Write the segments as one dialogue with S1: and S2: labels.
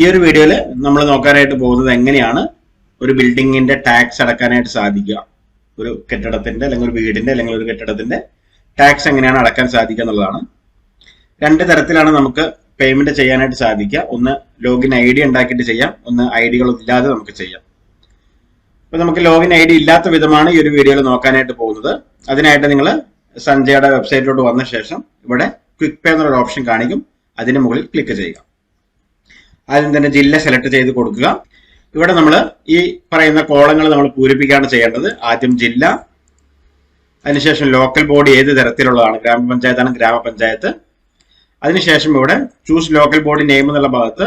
S1: ഈ ഒരു വീഡിയോയിൽ നമ്മൾ നോക്കാനായിട്ട് പോകുന്നത് എങ്ങനെയാണ് ഒരു ബിൽഡിങ്ങിന്റെ ടാക്സ് അടക്കാനായിട്ട് സാധിക്കുക. ഒരു കെട്ടിടത്തിന്റെ അല്ലെങ്കിൽ ഒരു വീടിന്റെ അല്ലെങ്കിൽ ഒരു കെട്ടിടത്തിന്റെ ടാക്സ് എങ്ങനെയാണ് അടക്കാൻ സാധിക്കുക എന്നുള്ളതാണ്. രണ്ട് തരത്തിലാണ് നമുക്ക് പേയ്മെന്റ് ചെയ്യാനായിട്ട് സാധിക്കുക. ഒന്ന് ലോഗിൻ ID ഉണ്ടാക്കിയിട്ട് ചെയ്യാം, ഒന്ന് ഐഡികൾ ഇല്ലാതെ നമുക്ക് ചെയ്യാം. അപ്പൊ നമുക്ക് ലോഗിൻ ID ഇല്ലാത്ത വിധമാണ് ഈ ഒരു വീഡിയോയിൽ നോക്കാനായിട്ട് പോകുന്നത്. അതിനായിട്ട് നിങ്ങൾ സഞ്ജയുടെ വെബ്സൈറ്റിലോട്ട് വന്ന ശേഷം ഇവിടെ ക്വിക്ക് പേ എന്നൊരു ഓപ്ഷൻ കാണിക്കും, അതിന് മുകളിൽ ക്ലിക്ക് ചെയ്യുക. ആദ്യം തന്നെ ജില്ല സെലക്ട് ചെയ്ത് കൊടുക്കുക. ഇവിടെ നമ്മൾ ഈ പറയുന്ന കോളങ്ങൾ നമ്മൾ പൂരിപ്പിക്കുകയാണ് ചെയ്യേണ്ടത്. ആദ്യം ജില്ല, അതിനുശേഷം ലോക്കൽ ബോഡി ഏത് തരത്തിലുള്ളതാണ്, ഗ്രാമപഞ്ചായത്താണ് ഗ്രാമപഞ്ചായത്ത്. അതിനുശേഷം ഇവിടെ ചൂസ് ലോക്കൽ ബോഡി നെയിം എന്നുള്ള ഭാഗത്ത്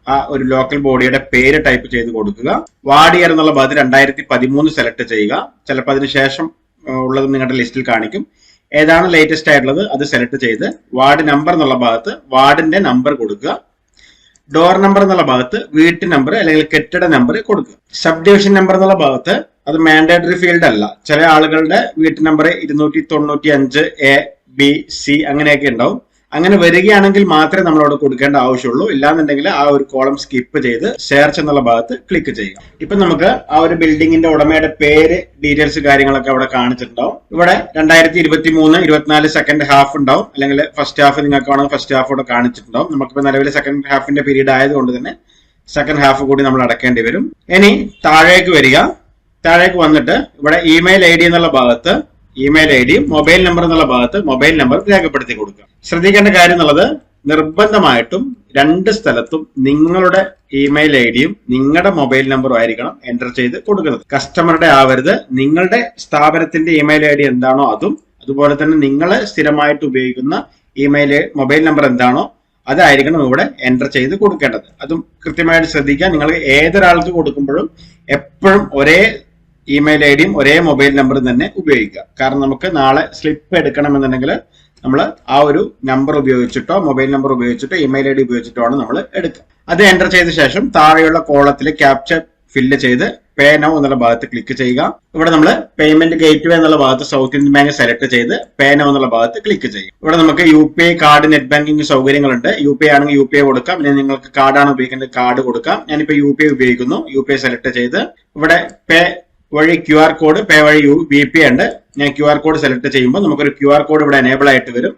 S1: ആ ഒരു ലോക്കൽ ബോഡിയുടെ പേര് ടൈപ്പ് ചെയ്ത് കൊടുക്കുക. വാർഡ് ഇയർ എന്നുള്ള ഭാഗത്ത് 2013 സെലക്ട് ചെയ്യുക. ചിലപ്പോൾ അതിനുശേഷം ഉള്ളത് നിങ്ങളുടെ ലിസ്റ്റിൽ കാണിക്കും. ഏതാണ് ലേറ്റസ്റ്റ് ആയിട്ടുള്ളത് അത് സെലക്ട് ചെയ്ത് വാർഡ് നമ്പർ എന്നുള്ള ഭാഗത്ത് വാർഡിന്റെ നമ്പർ കൊടുക്കുക. ഡോർ നമ്പർ എന്നുള്ള ഭാഗത്ത് വീട്ടു നമ്പർ അല്ലെങ്കിൽ കെട്ടിട നമ്പർ കൊടുക്കുക. സബ് ഡിവിഷൻ നമ്പർ എന്നുള്ള ഭാഗത്ത് അത് മാൻഡേറ്ററി ഫീൽഡ് അല്ല. ചില ആളുകളുടെ വീട്ടു നമ്പർ 295 ABC അങ്ങനെയൊക്കെ ഉണ്ടാവും. അങ്ങനെ വരികയാണെങ്കിൽ മാത്രമേ നമ്മളവിടെ കൊടുക്കേണ്ട ആവശ്യമുള്ളൂ. ഇല്ലാന്നുണ്ടെങ്കിൽ ആ ഒരു കോളം സ്കിപ്പ് ചെയ്ത് സെർച്ച് എന്നുള്ള ഭാഗത്ത് ക്ലിക്ക് ചെയ്യുക. ഇപ്പൊ നമുക്ക് ആ ഒരു ബിൽഡിങ്ങിന്റെ ഉടമയുടെ പേര്, ഡീറ്റെയിൽസ് കാര്യങ്ങളൊക്കെ അവിടെ കാണിച്ചിട്ടുണ്ടാവും. ഇവിടെ 2023-24 സെക്കൻഡ് ഹാഫ് ഉണ്ടാവും, അല്ലെങ്കിൽ ഫസ്റ്റ് ഹാഫ് നിങ്ങൾക്ക് വേണമെങ്കിൽ ഫസ്റ്റ് ഹാഫ് ഇവിടെ കാണിച്ചിട്ടുണ്ടാവും. നമുക്കിപ്പോ നിലവിൽ സെക്കൻഡ് ഹാഫിന്റെ പീരീഡ് ആയതുകൊണ്ട് തന്നെ സെക്കൻഡ് ഹാഫ് കൂടി നമ്മൾ അടക്കേണ്ടി വരും. ഇനി താഴേക്ക് വരിക. താഴേക്ക് വന്നിട്ട് ഇവിടെ ഇമെയിൽ ID എന്നുള്ള ഭാഗത്ത് ഇമെയിൽ ഐഡിയും മൊബൈൽ നമ്പർ എന്നുള്ള ഭാഗത്ത് മൊബൈൽ നമ്പർ രേഖപ്പെടുത്തി കൊടുക്കുക. ശ്രദ്ധിക്കേണ്ട കാര്യം എന്നുള്ളത്, നിർബന്ധമായിട്ടും രണ്ട് സ്ഥലത്തും നിങ്ങളുടെ ഇമെയിൽ ഐഡിയും നിങ്ങളുടെ മൊബൈൽ നമ്പറും ആയിരിക്കണം എൻ്റർ ചെയ്ത് കൊടുക്കുന്നത്. കസ്റ്റമറുടെ ആവരുത്. നിങ്ങളുടെ സ്ഥാപനത്തിന്റെ ഇമെയിൽ ID എന്താണോ അതും, അതുപോലെ തന്നെ നിങ്ങൾ സ്ഥിരമായിട്ട് ഉപയോഗിക്കുന്ന മൊബൈൽ നമ്പർ എന്താണോ അതായിരിക്കണം ഇവിടെ എൻ്റർ ചെയ്ത് കൊടുക്കേണ്ടത്. അതും കൃത്യമായിട്ട് ശ്രദ്ധിക്കുക. നിങ്ങൾ ഏതൊരാൾക്ക് കൊടുക്കുമ്പോഴും എപ്പോഴും ഒരേ ഇമെയിൽ ഐഡിയും ഒരേ മൊബൈൽ നമ്പറും തന്നെ ഉപയോഗിക്കുക. കാരണം നമുക്ക് നാളെ സ്ലിപ്പ് എടുക്കണമെന്നുണ്ടെങ്കിൽ നമ്മൾ ആ ഒരു നമ്പർ ഉപയോഗിച്ചിട്ടോ മൊബൈൽ നമ്പർ ഉപയോഗിച്ചിട്ടോ ഇമെയിൽ ID ഉപയോഗിച്ചിട്ടോ ആണ് നമ്മൾ എടുക്കുക. അത് എൻ്റർ ചെയ്ത ശേഷം താഴെയുള്ള കോളത്തിൽ ക്യാപ്ചർ ഫില്ല് ചെയ്ത് പേ നൗ എന്നുള്ള ഭാഗത്ത് ക്ലിക്ക് ചെയ്യുക. ഇവിടെ നമ്മൾ പേയ്മെന്റ് ഗേറ്റ്വേ എന്നുള്ള ഭാഗത്ത് സൗത്ത് ഇന്ത്യൻ ബാങ്ക് സെലക്ട് ചെയ്ത് പേ നൗ എന്നുള്ള ഭാഗത്ത് ക്ലിക്ക് ചെയ്യും. ഇവിടെ നമുക്ക് UPI കാർഡ്, നെറ്റ് ബാങ്കിങ് സൗകര്യങ്ങളുണ്ട്. UPI ആണെങ്കിൽ UPI കൊടുക്കാം. പിന്നെ നിങ്ങൾക്ക് കാർഡാണ് ഉപയോഗിക്കുന്നത് കാർഡ് കൊടുക്കാം. ഞാനിപ്പോ UPI ഉപയോഗിക്കുന്നു. UPI സെലക്ട് ചെയ്ത് ഇവിടെ പേ വഴി QR കോഡ്, പേ വഴി VPay ഉണ്ട്. ഞാൻ QR കോഡ് സെലക്ട് ചെയ്യുമ്പോൾ നമുക്കൊരു QR കോഡ് ഇവിടെ എനേബിൾ ആയിട്ട് വരും.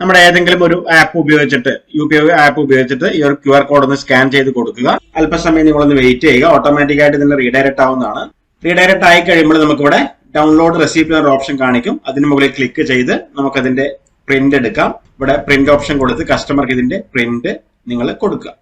S1: നമ്മുടെ ഏതെങ്കിലും ഒരു ആപ്പ് ഉപയോഗിച്ചിട്ട് UPI ആപ്പ് ഉപയോഗിച്ചിട്ട് ഈ ഒരു QR കോഡ് ഒന്ന് സ്കാൻ ചെയ്ത് കൊടുക്കുക. അല്പസമയം നിങ്ങളൊന്ന് വെയിറ്റ് ചെയ്യുക. ഓട്ടോമാറ്റിക് ആയിട്ട് ഇതിന് റീഡയറക്ട് ആവുന്നതാണ്. റീഡയറക്ട് ആയി കഴിയുമ്പോൾ നമുക്കിവിടെ ഡൗൺലോഡ് റെസിപ്റ്റ് എന്ന ഓപ്ഷൻ കാണിക്കും. അതിന് മുകളിൽ ക്ലിക്ക് ചെയ്ത് നമുക്കതിന്റെ പ്രിന്റ് എടുക്കാം. ഇവിടെ പ്രിന്റ് ഓപ്ഷൻ കൊടുത്ത് കസ്റ്റമർക്ക് ഇതിന്റെ പ്രിന്റ് നിങ്ങൾ കൊടുക്കുക.